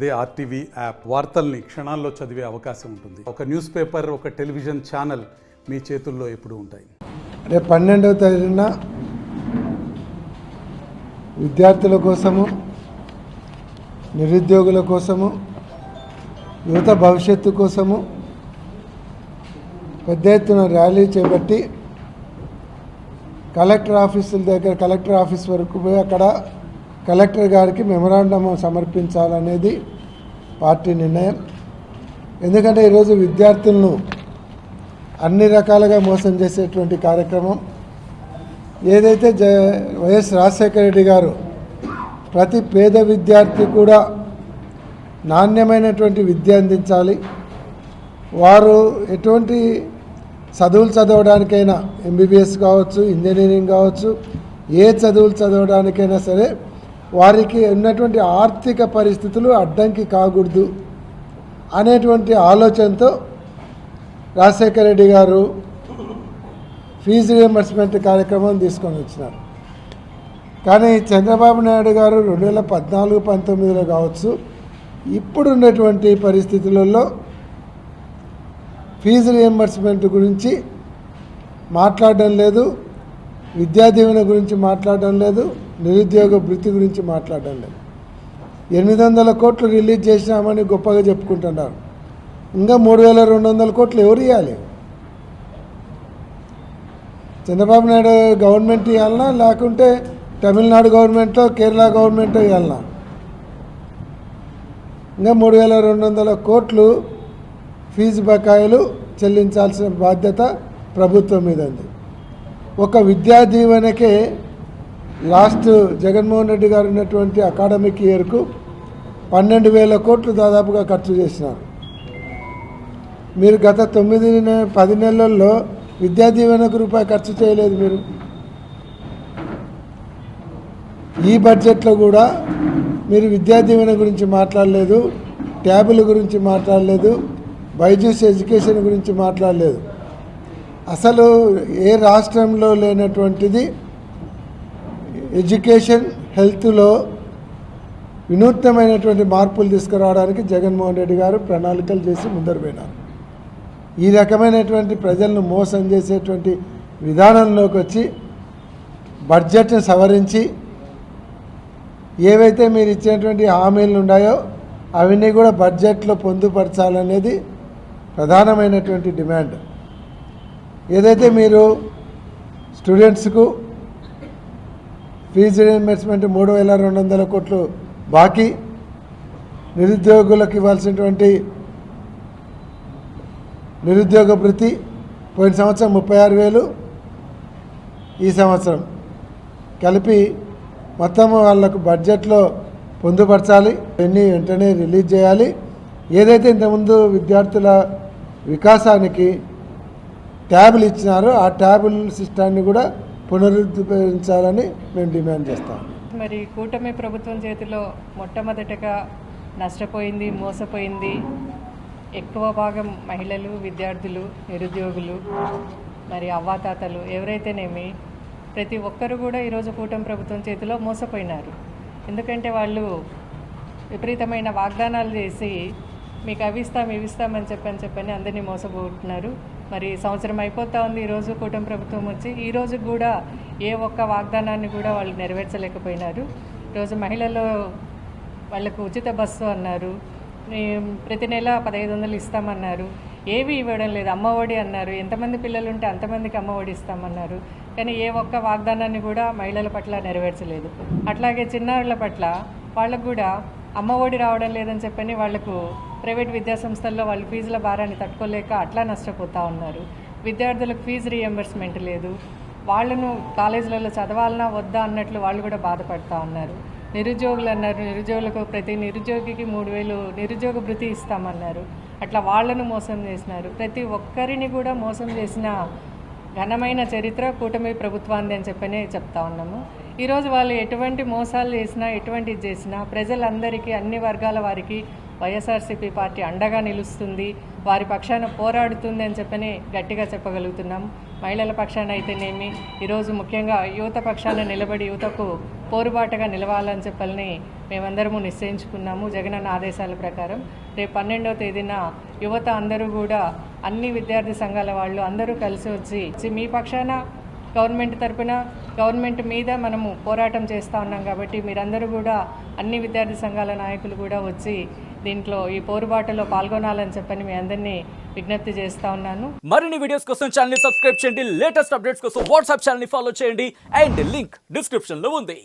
అదే RTV app వార్తల్ని క్షణాల్లో చదివే అవకాశం ఉంటుంది. ఒక న్యూస్ పేపర్, ఒక టెలివిజన్ ఛానల్ మీ చేతుల్లో ఎప్పుడూ ఉంటాయి. రేపు 12వ తేదీన విద్యార్థుల కోసము, నిరుద్యోగుల కోసము, యువత భవిష్యత్తు కోసము పెద్ద ఎత్తున ర్యాలీ చేపట్టి కలెక్టర్ ఆఫీస్ వరకు పోయి అక్కడ కలెక్టర్ గారికి మెమరాండం సమర్పించాలనేది పార్టీ నిర్ణయం. ఎందుకంటే ఈరోజు విద్యార్థులను అన్ని రకాలుగా మోసం చేసేటువంటి కార్యక్రమం ఏదైతే వైఎస్ రాజశేఖర రెడ్డి గారు ప్రతి పేద విద్యార్థి కూడా నాణ్యమైనటువంటి విద్య అందించాలి, వారు ఎటువంటి చదువులు చదవడానికైనా ఎంబీబీఎస్ కావచ్చు, ఇంజనీరింగ్ కావచ్చు, ఏ చదువులు చదవడానికైనా సరే వారికి ఉన్నటువంటి ఆర్థిక పరిస్థితులు అడ్డంకి కాకూడదు అనేటువంటి ఆలోచనతో రాజశేఖర రెడ్డి గారు ఫీజు రియంబర్స్మెంట్ కార్యక్రమం తీసుకొని వచ్చినారు. కానీ చంద్రబాబు నాయుడు గారు 2014-19లో కావచ్చు, ఇప్పుడున్నటువంటి పరిస్థితులలో ఫీజు రియంబర్స్మెంట్ గురించి మాట్లాడడం లేదు, విద్యా దీవెన గురించి మాట్లాడడం లేదు, నిరుద్యోగ భృతి గురించి మాట్లాడడం లేదు. 800 కోట్లు రిలీజ్ చేసినామని గొప్పగా చెప్పుకుంటున్నారు. ఇంకా 3200 కోట్లు ఎవరు ఇవ్వాలి? చంద్రబాబు నాయుడు గవర్నమెంట్ ఇవ్వాలన్నా, లేకుంటే తమిళనాడు గవర్నమెంటో కేరళ గవర్నమెంటో ఇవ్వాలన్నా? ఇంకా 3200 కోట్లు ఫీజు బకాయిలు చెల్లించాల్సిన బాధ్యత ప్రభుత్వం మీద ఉంది. ఒక విద్యా దీవెనకే లాస్ట్ జగన్మోహన్ రెడ్డి గారు ఉన్నటువంటి అకాడమిక్ ఇయర్కు 12,000 కోట్లు దాదాపుగా ఖర్చు చేసినారు. మీరు గత 9-10 నెలల్లో విద్యా దీవెనకు రూపాయి ఖర్చు చేయలేదు. మీరు ఈ బడ్జెట్లో కూడా మీరు విద్యా దీవెన గురించి మాట్లాడలేదు, ట్యాబుల గురించి మాట్లాడలేదు, బైజూస్ ఎడ్యుకేషన్ గురించి మాట్లాడలేదు. అసలు ఏ రాష్ట్రంలో లేనటువంటిది ఎడ్యుకేషన్, హెల్త్లో వినూత్నమైనటువంటి మార్పులు తీసుకురావడానికి జగన్మోహన్ రెడ్డి గారు ప్రణాళికలు చేసి ముందరు పోయినారు. ఈ రకమైనటువంటి ప్రజలను మోసం చేసేటువంటి విధానంలోకి వచ్చి బడ్జెట్ను సవరించి ఏవైతే మీరు ఇచ్చినటువంటి హామీలు ఉన్నాయో అవన్నీ కూడా బడ్జెట్లో పొందుపరచాలనేది ప్రధానమైనటువంటి డిమాండ్. ఏదైతే మీరు స్టూడెంట్స్కు ఫీజు రియంబర్స్మెంట్ 3,200 కోట్లు బాకీ, నిరుద్యోగులకు ఇవ్వాల్సినటువంటి నిరుద్యోగ భృతి పోయిన సంవత్సరం 36,000, ఈ సంవత్సరం కలిపి మొత్తం వాళ్లకు బడ్జెట్లో పొందుపరచాలి, ఇవన్నీ వెంటనే రిలీజ్ చేయాలి. ఏదైతే ఇంతకుముందు విద్యార్థుల వికాసానికి ట్యాబులు ఇచ్చినారో ఆ ట్యాబుల్ సిస్టాన్ని కూడా పునరుద్ధరించాలని మేము డిమాండ్ చేస్తాం. మరి కూటమి ప్రభుత్వం చేతిలో మొట్టమొదటగా నష్టపోయింది, మోసపోయింది ఎక్కువ భాగం మహిళలు, విద్యార్థులు, నిరుద్యోగులు, మరి అవ్వాతాతలు ఎవరైతేనేమి ప్రతి ఒక్కరు కూడా ఈరోజు కూటమి ప్రభుత్వం చేతిలో మోసపోయినారు. ఎందుకంటే వాళ్ళు విపరీతమైన వాగ్దానాలు చేసి మీకు అవి ఇస్తామని చెప్పని అందరినీ మోసపోతున్నారు. మరి సంవత్సరం అయిపోతూ ఉంది ఈరోజు కూటమి ప్రభుత్వం వచ్చి, ఈరోజు కూడా ఏ ఒక్క వాగ్దానాన్ని కూడా వాళ్ళు నెరవేర్చలేకపోయినారు. ఈరోజు మహిళలు వాళ్ళకు ఉచిత బస్సు అన్నారు, ప్రతి నెల 1,500 ఇస్తామన్నారు, ఏవి ఇవ్వడం లేదు. అమ్మఒడి అన్నారు, ఎంతమంది పిల్లలు ఉంటే అంతమందికి అమ్మఒడి ఇస్తామన్నారు, కానీ ఏ ఒక్క వాగ్దానాన్ని కూడా మహిళల పట్ల నెరవేర్చలేదు. అట్లాగే చిన్నారుల పట్ల వాళ్ళకు కూడా అమ్మఒడి రావడం లేదని చెప్పని వాళ్లకు ప్రైవేట్ విద్యాసంస్థల్లో వాళ్ళు ఫీజుల భారాన్ని తట్టుకోలేక అట్లా నష్టపోతూ ఉన్నారు. విద్యార్థులకు ఫీజు రీఎంబర్స్మెంట్ లేదు, వాళ్ళను కాలేజీలలో చదవాలన్నా వద్దా అన్నట్లు వాళ్ళు కూడా బాధపడుతూ ఉన్నారు. నిరుద్యోగులు అన్నారు, నిరుద్యోగులకు ప్రతి నిరుద్యోగికి 3,000 నిరుద్యోగ భృతి ఇస్తామన్నారు, అట్లా వాళ్ళను మోసం చేసినారు. ప్రతి ఒక్కరిని కూడా మోసం చేసిన ఘనమైన చరిత్ర కూటమి ప్రభుత్వాన్ని అని చెప్పనే చెప్తా ఉన్నాము. ఈరోజు వాళ్ళు ఎటువంటి మోసాలు చేసినా, ఎటువంటి చేసినా ప్రజలందరికీ, అన్ని వర్గాల వారికి వైఎస్ఆర్సీపీ పార్టీ అండగా నిలుస్తుంది, వారి పక్షాన పోరాడుతుంది అని చెప్పని గట్టిగా చెప్పగలుగుతున్నాం. మహిళల పక్షాన అయితేనేమి, ఈరోజు ముఖ్యంగా యువత పక్షాన నిలబడి యువతకు పోరుబాటుగా నిలవాలని చెప్పని మేమందరము నిశ్చయించుకున్నాము. జగనన్న ఆదేశాల ప్రకారం రేపు 12వ తేదీన యువత అందరూ కూడా అన్ని విద్యార్థి సంఘాల వాళ్ళు అందరూ కలిసి వచ్చి మీ పక్షాన గవర్నమెంట్ తరపున గవర్నమెంట్ మీద మనము పోరాటం చేస్తూ ఉన్నాం కాబట్టి మీరందరూ కూడా అన్ని విద్యార్థి సంఘాల నాయకులు కూడా వచ్చి దీంట్లో ఈ పోరుబాటులో పాల్గొనాలని చెప్పని మీ అందరినీ విజ్ఞప్తి చేస్తూ ఉన్నాను. మరిన్ని వీడియోస్ కోసం ఛానల్ ని సబ్స్క్రైబ్ చేయండి, లేటెస్ట్ అప్డేట్స్ కోసం వాట్సాప్ ఛానల్ ని ఫాలో చేయండి అండ్ లింక్ డిస్క్రిప్షన్ లో ఉంది.